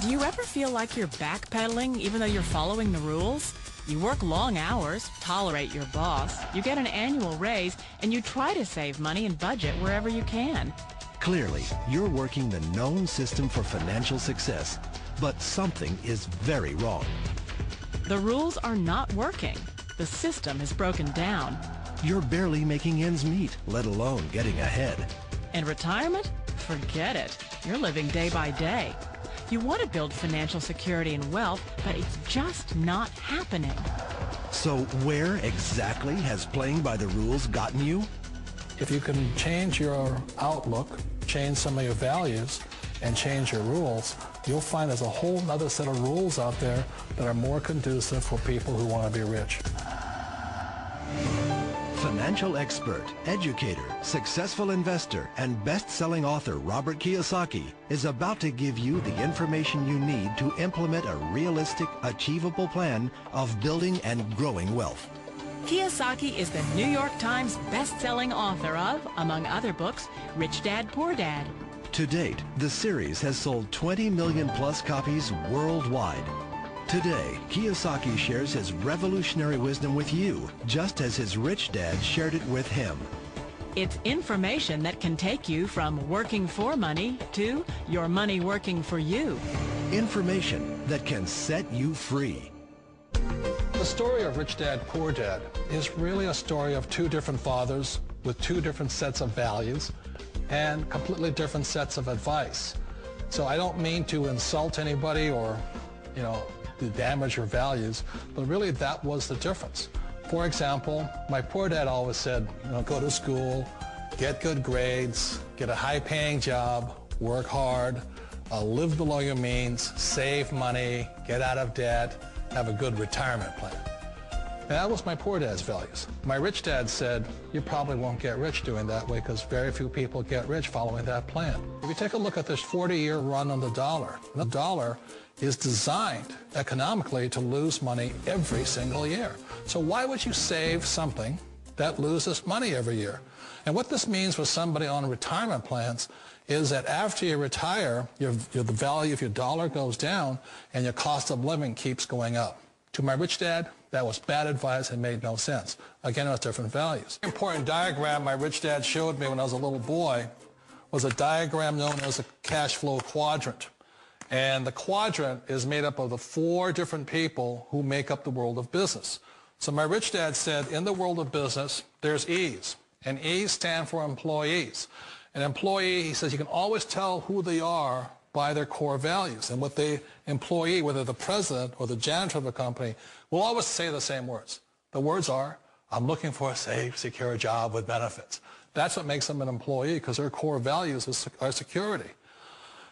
Do you ever feel like you're backpedaling even though you're following the rules? You work long hours, tolerate your boss, you get an annual raise, and you try to save money and budget wherever you can. Clearly, you're working the known system for financial success, but something is very wrong. The rules are not working. The system is broken down. You're barely making ends meet, let alone getting ahead. And retirement? Forget it. You're living day by day. You want to build financial security and wealth, but it's just not happening. So where exactly has playing by the rules gotten you? If you can change your outlook, change some of your values, and change your rules, you'll find there's a whole other set of rules out there that are more conducive for people who want to be rich. Financial expert, educator, successful investor, and best-selling author Robert Kiyosaki is about to give you the information you need to implement a realistic, achievable plan of building and growing wealth. Kiyosaki is the New York Times best-selling author of, among other books, Rich Dad, Poor Dad. To date, the series has sold 20 million plus copies worldwide. Today, Kiyosaki shares his revolutionary wisdom with you, just as his rich dad shared it with him. It's information that can take you from working for money to your money working for you. Information that can set you free. The story of Rich Dad, Poor Dad is really a story of two different fathers with two different sets of values and completely different sets of advice. So I don't mean to insult anybody or, to damage your values, but really that was the difference. For example, my poor dad always said, go to school, get good grades, get a high-paying job, work hard, live below your means, save money, get out of debt, have a good retirement plan. And that was my poor dad's values. My rich dad said, you probably won't get rich doing that way because very few people get rich following that plan. If you take a look at this 40-year run on the dollar is designed economically to lose money every single year. So why would you save something that loses money every year? And what this means for somebody on retirement plans is that after you retire, the value of your dollar goes down and your cost of living keeps going up. To my rich dad, that was bad advice and made no sense. Again, it was different values. An important diagram my rich dad showed me when I was a little boy was a diagram known as a cash flow quadrant. And the quadrant is made up of the four different people who make up the world of business. So my rich dad said, in the world of business, there's E's. And E's stand for employees. An employee, he says, you can always tell who they are by their core values. And what the employee, whether the president or the janitor of a company, will always say the same words. The words are, I'm looking for a safe, secure job with benefits. That's what makes them an employee, because their core values are security.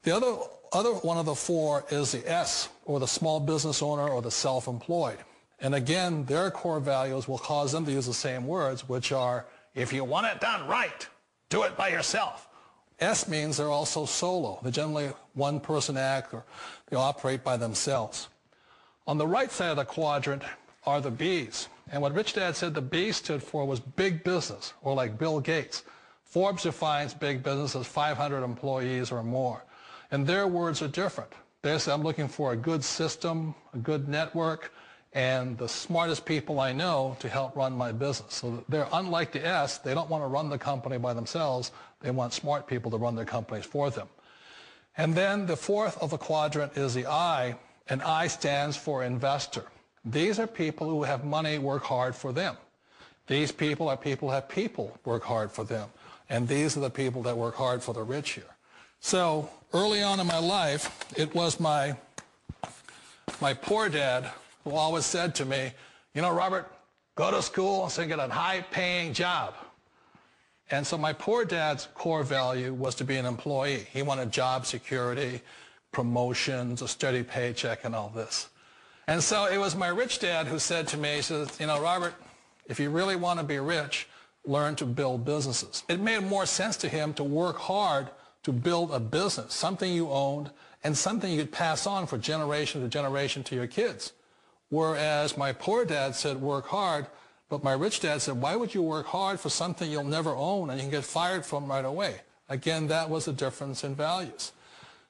The other one of the four is the S, or the small business owner or the self-employed. And again, their core values will cause them to use the same words, which are, if you want it done right, do it by yourself. S means they're also solo. They're generally one-person act, or they operate by themselves. On the right side of the quadrant are the B's. And what Rich Dad said the B stood for was big business, or like Bill Gates. Forbes defines big business as 500 employees or more. And their words are different. They say, I'm looking for a good system, a good network, and the smartest people I know to help run my business. So they're unlike the S. They don't want to run the company by themselves. They want smart people to run their companies for them. And then the fourth of the quadrant is the I, and I stands for investor. These are people who have money work hard for them. These people are people who have people work hard for them. And these are the people that work hard for the rich here. So early on in my life, it was my poor dad who always said to me, Robert, go to school so you get a high-paying job. And so my poor dad's core value was to be an employee. He wanted job security, promotions, a steady paycheck, and all this. And so it was my rich dad who said to me, he says, Robert, if you really want to be rich, learn to build businesses. It made more sense to him to work hard to build a business, something you owned, and something you could pass on for generation to generation to your kids. Whereas my poor dad said work hard, but my rich dad said, why would you work hard for something you'll never own and you can get fired from right away? Again, that was a difference in values.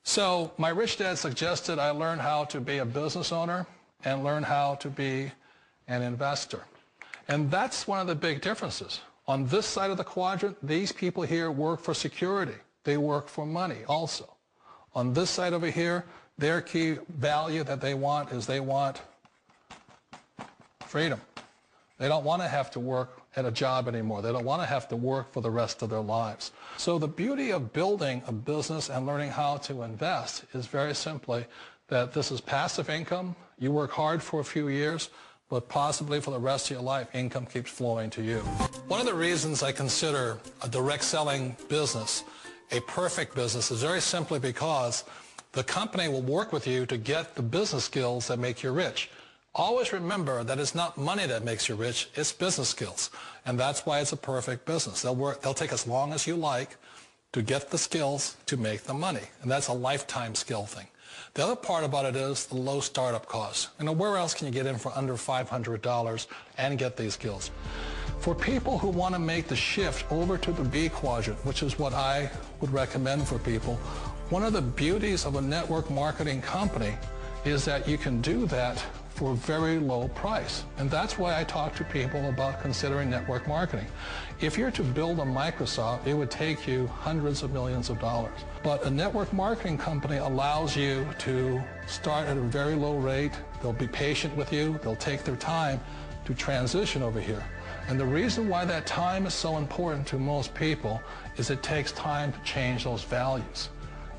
So my rich dad suggested I learn how to be a business owner and learn how to be an investor. And that's one of the big differences. On this side of the quadrant, these people here work for security. They work for money also. On this side over here, their key value that they want is they want freedom. They don't want to have to work at a job anymore. They don't want to have to work for the rest of their lives. So the beauty of building a business and learning how to invest is very simply that this is passive income. You work hard for a few years, but possibly for the rest of your life, income keeps flowing to you. One of the reasons I consider a direct selling business a perfect business is very simply because the company will work with you to get the business skills that make you rich. Always remember that it's not money that makes you rich, it's business skills. And that's why it's a perfect business. They'll take as long as you like to get the skills to make the money. And that's a lifetime skill thing. The other part about it is the low startup costs. Where else can you get in for under $500 and get these skills? For people who want to make the shift over to the B quadrant, which is what I would recommend for people, one of the beauties of a network marketing company is that you can do that for a very low price. And that's why I talk to people about considering network marketing. If you're to build a Microsoft, it would take you hundreds of millions of dollars. But a network marketing company allows you to start at a very low rate. They'll be patient with you. They'll take their time to transition over here. And the reason why that time is so important to most people is it takes time to change those values.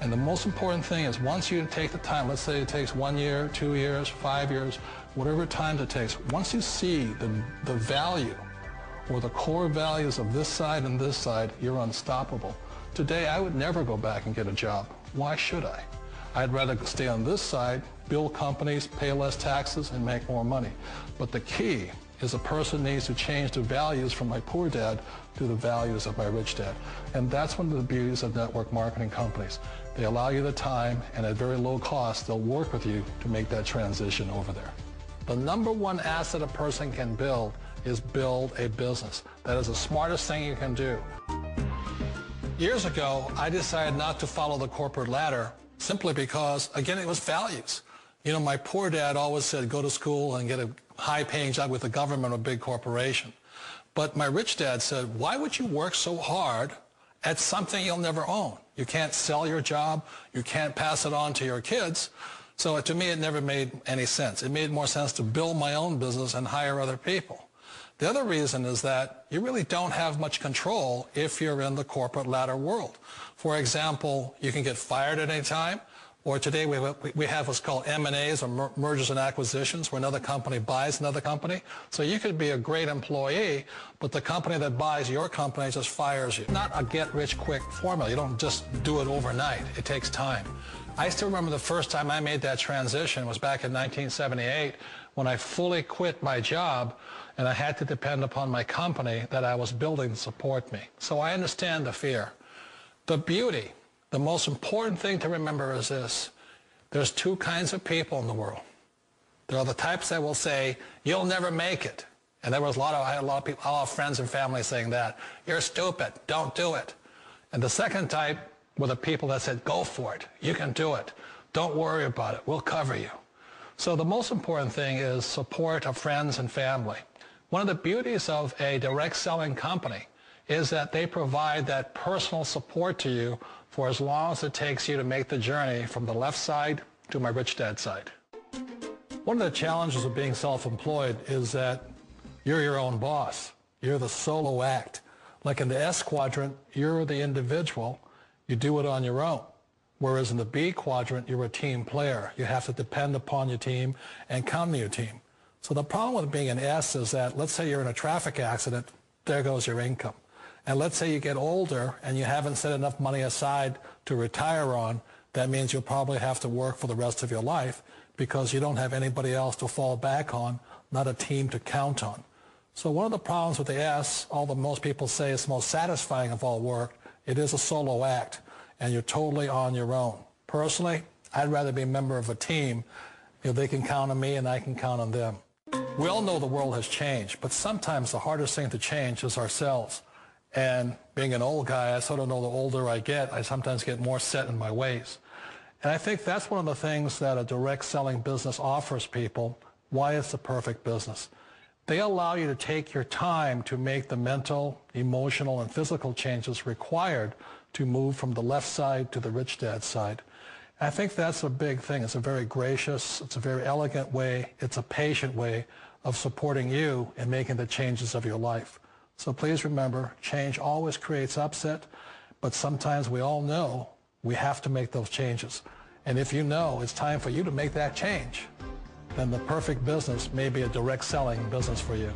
And the most important thing is once you take the time, let's say it takes 1 year, 2 years, 5 years, whatever time it takes, once you see the value or the core values of this side and this side, you're unstoppable. Today, I would never go back and get a job. Why should I? I'd rather stay on this side, build companies, pay less taxes, and make more money. But the key is a person needs to change the values from my poor dad to the values of my rich dad. And that's one of the beauties of network marketing companies. They allow you the time, and at very low cost, they'll work with you to make that transition over there. The number one asset a person can build is build a business. That is the smartest thing you can do. Years ago, I decided not to follow the corporate ladder simply because, again, it was values. You know, my poor dad always said, go to school and get a high-paying job with the government or a big corporation. But my rich dad said, why would you work so hard at something you'll never own? You can't sell your job. You can't pass it on to your kids. So to me, it never made any sense. It made more sense to build my own business and hire other people. The other reason is that you really don't have much control if you're in the corporate ladder world. For example, you can get fired at any time. Or today we have what's called M&As, or mergers and acquisitions, where another company buys another company. So you could be a great employee, but the company that buys your company just fires you. Not a get-rich-quick formula. You don't just do it overnight. It takes time. I still remember the first time I made that transition was back in 1978 when I fully quit my job and I had to depend upon my company that I was building to support me. So I understand the fear. The beauty. The most important thing to remember is this. There's two kinds of people in the world. There are the types that will say, you'll never make it. And I had a lot of friends and family saying that. You're stupid. Don't do it. And the second type were the people that said, go for it. You can do it. Don't worry about it. We'll cover you. So the most important thing is support of friends and family. One of the beauties of a direct selling company is that they provide that personal support to you for as long as it takes you to make the journey from the left side to my rich dad side. One of the challenges of being self-employed is that you're your own boss. You're the solo act. Like in the S quadrant, you're the individual. You do it on your own. Whereas in the B quadrant, you're a team player. You have to depend upon your team and count on your team. So the problem with being an S is that, let's say you're in a traffic accident, there goes your income. And let's say you get older and you haven't set enough money aside to retire on, that means you'll probably have to work for the rest of your life because you don't have anybody else to fall back on, not a team to count on. So one of the problems with the S, although most people say it's the most satisfying of all work, it is a solo act, and you're totally on your own. Personally, I'd rather be a member of a team. You know, they can count on me and I can count on them. We all know the world has changed, but sometimes the hardest thing to change is ourselves. And being an old guy, I sort of know the older I get, I sometimes get more set in my ways. And I think that's one of the things that a direct selling business offers people, why it's the perfect business. They allow you to take your time to make the mental, emotional, and physical changes required to move from the left side to the rich dad side. And I think that's a big thing. It's a very gracious, it's a very elegant way, it's a patient way of supporting you in making the changes of your life. So please remember, change always creates upset, but sometimes we all know we have to make those changes. And if you know it's time for you to make that change, then the perfect business may be a direct selling business for you.